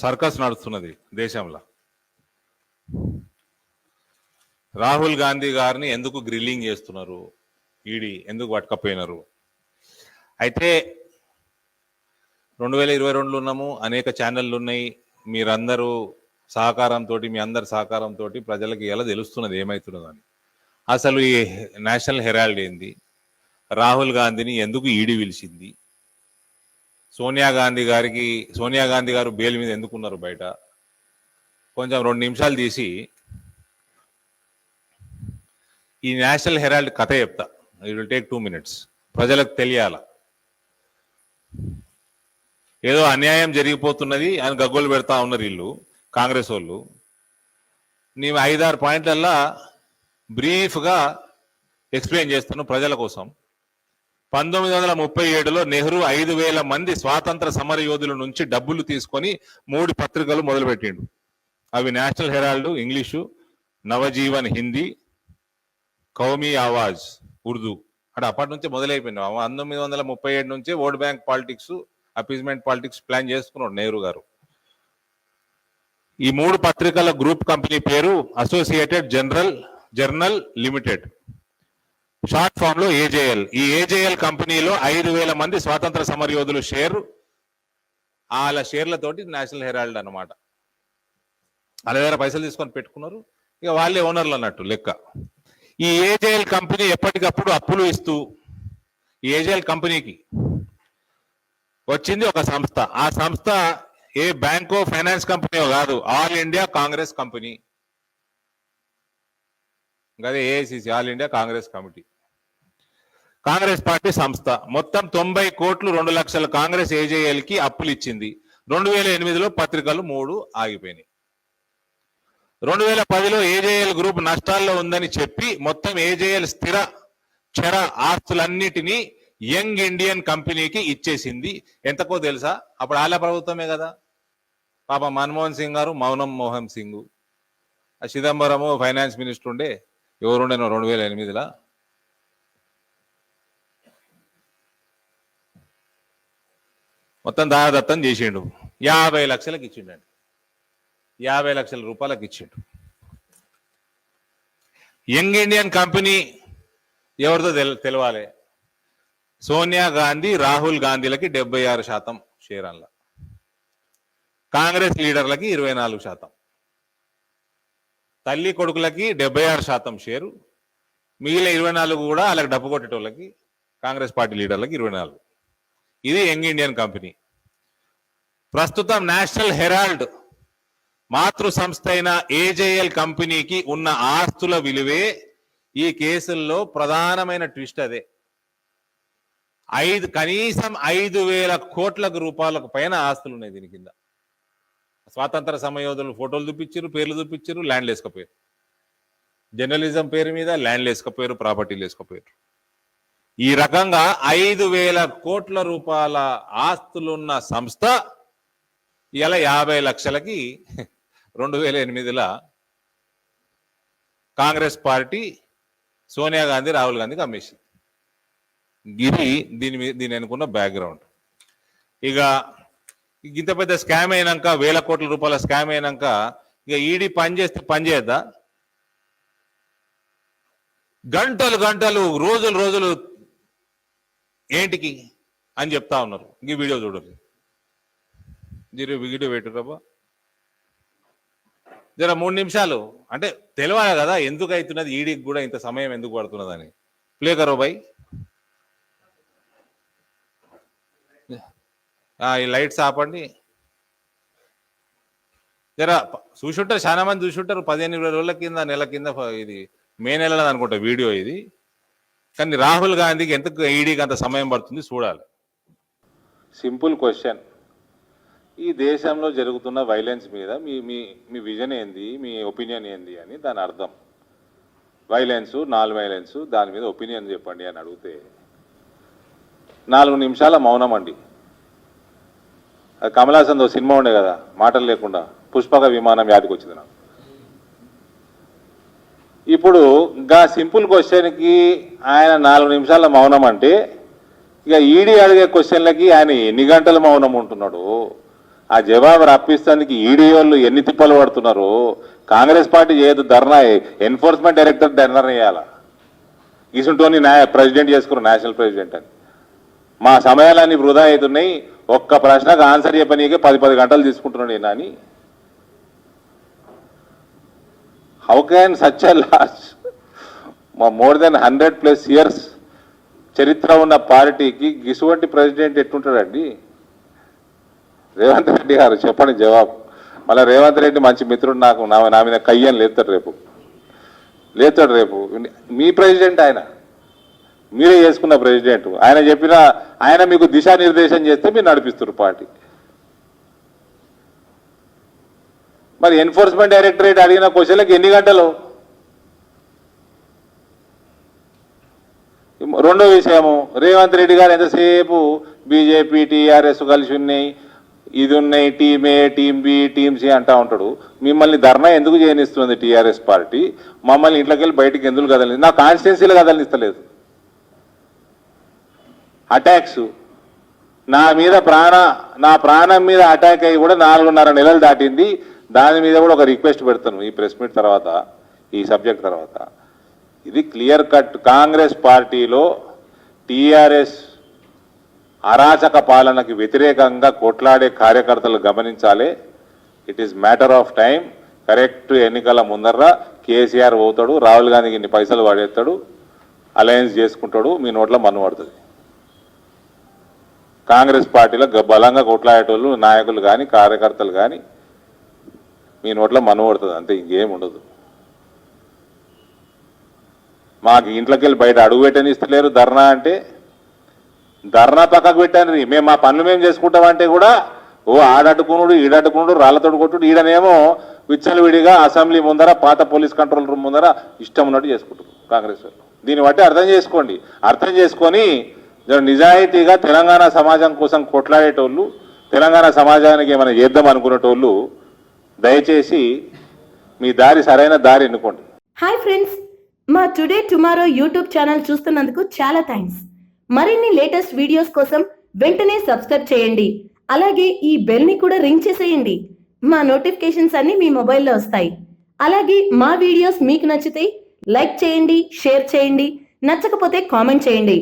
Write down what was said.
Circus నడుస్తున్నది దేశంలో. రాహుల్ గాంధీ గారిని ఎందుకు గ్రిల్లింగ్ చేస్తున్నారు, ఈడీ ఎందుకు పట్టుకపోయినారు? అయితే 2022లో ఉన్నాము, అనేక ఛానళ్ళు ఉన్నాయి. మీరందరూ సహకారంతో, మీ అందరి సహకారంతో ప్రజలకు ఎలా తెలుస్తున్నది ఏమవుతున్నదని. అసలు ఈ నేషనల్ హెరాల్డ్ ఏంది, రాహుల్ గాంధీని ఎందుకు ఈడీ పిలిచింది, సోనియా గాంధీ గారు బెయిల్ మీద ఎందుకున్నారు బయట, కొంచెం 2 నిమిషాలు తీసి ఈ నేషనల్ హెరాల్డ్ కథ చెప్తా. It will take 2 minutes. ప్రజలకు తెలియాల ఏదో అన్యాయం జరిగిపోతున్నది అని గగ్గోలు పెడతా ఉన్నారు వీళ్ళు కాంగ్రెస్ వాళ్ళు. నేను 5-6 పాయింట్లల్లా బ్రీఫ్గా ఎక్స్ప్లెయిన్ చేస్తాను ప్రజల కోసం. 1937లో నెహ్రూ 5,000 మంది స్వాతంత్ర సమర యోధుల నుంచి డబ్బులు తీసుకొని 3 పత్రికలు మొదలుపెట్టిండు. అవి national herald English, Navjivan Hindi, Qaumi Awaz Urdu. అంటే అప్పటి నుంచే మొదలైపోయింది. 1937 నుంచే vote bank politics, appeasement politics plan చేసుకున్నాడు నెహ్రూ గారు. ఈ 3 పత్రికల గ్రూప్ కంపెనీ పేరు associated journal limited, short form లో ఏజేఎల్. ఈ ఏజేఎల్ కంపెనీలో 5,000 మంది స్వాతంత్ర సమరయోధులు వాళ్ళ షేర్లతోటి నేషనల్ హెరాల్డ్ అన్నమాట. 60,000 పైసలు తీసుకొని పెట్టుకున్నారు. ఇక వాళ్ళే ఓనర్లు అన్నట్టు లెక్క. ఈ ఏజేఎల్ కంపెనీ ఎప్పటికప్పుడు అప్పులు ఇస్తూ, ఈ ఏజేఎల్ కంపెనీకి వచ్చింది ఒక సంస్థ. ఆ సంస్థ ఏ బ్యాంకో ఫైనాన్స్ కంపెనీ కాదు, ఆల్ ఇండియా కాంగ్రెస్ కంపెనీ. అదే AICC, all India Congress committee, Congress party సంస్థ. మొత్తం 90 కోట్లు 2 లక్షల కాంగ్రెస్ ఏజేఎల్ కి అప్పులు ఇచ్చింది. 2008లో పత్రికలు 3 ఆగిపోయినాయి. 2010లో ఏజేఎల్ గ్రూప్ నష్టాల్లో ఉందని చెప్పి మొత్తం ఏజేఎల్ స్థిర చర ఆస్తులన్నిటినీ యంగ్ ఇండియన్ కంపెనీకి ఇచ్చేసింది. ఎంతకో తెలుసా? అప్పుడు ఆల ప్రభుత్వమే కదా పాప. మన్మోహన్ సింగ్ గారు, మోహన్ సింగ్, చిదంబరము ఫైనాన్స్ మినిస్టర్ ఉండే, ఎవరుండేనో 2008లో. మొత్తం దాదత్తం చేసిండు. 50 లక్షలకు ఇచ్చిండండి. 50 లక్షల రూపాయలకు ఇచ్చిండు. యంగ్ ఇండియన్ కంపెనీ ఎవరితో తెలవాలి. సోనియా గాంధీ, రాహుల్ గాంధీలకి 76% షేర్ అల్ల, కాంగ్రెస్ లీడర్లకి 24%, తల్లి కొడుకులకి 76% షేరు, మిగిలిన 24 కూడా వాళ్ళకి డబ్బు కొట్టేటోళ్ళకి, కాంగ్రెస్ పార్టీ లీడర్లకి 24. ఇది యంగ్ ఇండియన్ కంపెనీ. ప్రస్తుతం నేషనల్ హెరాల్డ్ మాతృ సంస్థ అయిన ఏజేఎల్ కంపెనీకి ఉన్న ఆస్తుల విలువే ఈ కేసుల్లో ప్రధానమైన ట్విస్ట్ అదే. కనీసం 5,000 కోట్ల రూపాయలకు పైన ఆస్తులు ఉన్నాయి దీని కింద. స్వాతంత్ర సమయోధులు ఫోటోలు చూపించారు, పేర్లు చూపించారు, ల్యాండ్లు వేసుకపోయారు. జర్నలిజం పేరు మీద ల్యాండ్లు వేసుకపోయారు, ప్రాపర్టీలు వేసుకపోయారు. ఈ రకంగా 5,000 కోట్ల రూపాయల ఆస్తులున్న సంస్థ ఇలా 50 లక్షలకి 2008లో కాంగ్రెస్ పార్టీ సోనియా గాంధీ, రాహుల్ గాంధీకి అమ్మేసింది. ఇది దీని అనుకున్న బ్యాక్గ్రౌండ్. ఇక ఇంత పెద్ద స్కామ్ అయినాక, 1,000 కోట్ల రూపాయల స్కామ్ అయినాక ఇక ఈడీ పని చేయద్దా? గంటలు రోజులు ఏంటికి అని చెప్తా ఉన్నారు. ఈ వీడియో చూడండి. వీడియో పెట్టురాబా జర 3 నిమిషాలు. అంటే తెలియాలి కదా ఎందుకు అవుతున్నది, ఈడీకి కూడా ఇంత సమయం ఎందుకు పడుతున్నదని. ప్లే కరో భాయ్. ఈ లైట్స్ ఆపండి. జర చూసుంటారు, చాలా మంది చూసుంటారు. 15-20 రోజుల కింద, నెల కింద, ఇది మే నెలలో అనుకుంటా వీడియో ఇది. కానీ రాహుల్ గాంధీకి ఎందుకు ఈడీకి అంత సమయం పడుతుంది చూడాలి. Simple question. ఈ దేశంలో జరుగుతున్న వైలెన్స్ మీద మీ విజన్ ఏంది, మీ ఒపీనియన్ ఏంది అని దాని అర్థం. వైలెన్స్, నాన్ వైలెన్స్, దాని మీద ఒపీనియన్ చెప్పండి అని అడిగితే 4 నిమిషాల మౌనం అండి. కమల్ హాసన్ సినిమా ఉండే కదా, మాటలు లేకుండా, పుష్పక విమానం యాదికి వచ్చింది నాకు. ఇప్పుడు ఇంకా సింపుల్ క్వశ్చన్కి ఆయన 4 నిమిషాల మౌనం అంటే, ఇక ఈడీ అడిగే క్వశ్చన్లకి ఆయన ఎన్ని గంటల మౌనం ఉంటున్నాడు, ఆ జవాబు రప్పిస్తానికి ఈడీ వాళ్ళు ఎన్ని తిప్పలు పడుతున్నారు. కాంగ్రెస్ పార్టీ చేయదు ధర్నా, ఎన్ఫోర్స్మెంట్ డైరెక్టర్ ధర్నా చేయాల. ఇసుంటోని ప్రెసిడెంట్ చేసుకున్నారు, నేషనల్ ప్రెసిడెంట్ అని. మా సమయాలన్నీ వృధా అవుతున్నాయి, ఒక్క ప్రశ్నకు ఆన్సర్ చెప్పనీకే 10 గంటలు తీసుకుంటున్నాడు ఈయన అని. How can such a last more than 100+ years చరిత్ర ఉన్న పార్టీకి ఇటువంటి ప్రెసిడెంట్ ఎట్టుంటాడండి? రేవంత్ రెడ్డి గారు చెప్పండి జవాబు. మళ్ళీ రేవంత్ రెడ్డి మంచి మిత్రుడు, నాకు నా మీద కయ్యని లేస్తాడు రేపు. మీ ప్రెసిడెంట్ ఆయన, మీరే చేసుకున్న ప్రెసిడెంట్. ఆయన చెప్పిన, ఆయన మీకు దిశానిర్దేశం చేస్తే మీరు నడిపిస్తారు పార్టీ. మరి ఎన్ఫోర్స్మెంట్ డైరెక్టరేట్ అడిగిన క్వశ్చన్లకు ఎన్ని గంటలు? రెండో విషయము, రేవంత్ రెడ్డి గారు ఎంతసేపు బీజేపీ టీఆర్ఎస్ కలిసి ఉన్నాయి, ఇది ఉన్నాయి, టీమ్ ఏ, టీమ్ బి, టీమ్ సి అంటూ ఉంటాడు. మిమ్మల్ని ధర్నా ఎందుకు చేయనిస్తుంది టీఆర్ఎస్ పార్టీ? మమ్మల్ని ఇంట్లోకి వెళ్ళి బయటికి ఎందుకు కదలనిస్తుంది? నా కాన్స్టిట్యున్సీలో కదలనిస్తలేదు. అటాక్స్ నా ప్రాణం మీద అటాక్ అయ్యి కూడా 4.5 నెలలు దాటింది. దాని మీద కూడా ఒక రిక్వెస్ట్ పెడతాను ఈ ప్రెస్ మీట్ తర్వాత, ఈ సబ్జెక్ట్ తర్వాత. ఇది క్లియర్ కట్. కాంగ్రెస్ పార్టీలో టీఆర్ఎస్ అరాచక పాలనకి వ్యతిరేకంగా కొట్లాడే కార్యకర్తలు గమనించాలి. It is matter of time. Correct ఎన్నికల ముందర కేసీఆర్ పోతాడు, రాహుల్ గాంధీకి ఇన్ని పైసలు వాడేస్తాడు, అలయన్స్ చేసుకుంటాడు, మీ నోట్లో మన్ను పడుతుంది. కాంగ్రెస్ పార్టీలో బలంగా కొట్లాడేటోళ్ళు నాయకులు కానీ కార్యకర్తలు కానీ మీ నోట్లో మన్ను పడుతుంది, అంతే, ఇంకేం ఉండదు. మాకు ఇంట్లోకి వెళ్ళి బయట అడుగు పెట్టని ఇస్తలేరు. ధర్నా అంటే ధర్నా పక్కకు పెట్టాను, మేము మా పనులు మేము చేసుకుంటామంటే కూడా ఆడట్టుకున్నాడు, ఈడట్టుకున్నాడు, రాళ్లతోడు కొట్టుడు. ఈడనేమో విచ్చలవిడిగా అసెంబ్లీ ముందర, పాత పోలీస్ కంట్రోల్ రూమ్ ముందర ఇష్టం ఉన్నట్టు చేసుకుంటారు కాంగ్రెస్ వాళ్ళు. దీన్ని బట్టి అర్థం చేసుకొని నిజాయితీగా తెలంగాణ సమాజం కోసం కొట్లాడేటోళ్ళు, తెలంగాణ సమాజానికి ఏమైనా చేద్దాం అనుకునేటోళ్ళు దయచేసి మీ దారి సరైన దారి ఎన్నుకోండి. హాయ్ ఫ్రెండ్స్, మా టుడే టుమారో యూట్యూబ్ ఛానల్ చూస్తున్నందుకు చాలా థ్యాంక్స్. మరిన్ని లేటెస్ట్ వీడియోస్ కోసం వెంటనే సబ్స్క్రైబ్ చేయండి. అలాగే ఈ బెల్ ని కూడా రింగ్ చేసేయండి. మా నోటిఫికేషన్స్ అన్ని మీ మొబైల్లో వస్తాయి. అలాగే మా వీడియోస్ మీకు నచ్చితే లైక్ చేయండి, షేర్ చేయండి, నచ్చకపోతే కామెంట్ చేయండి.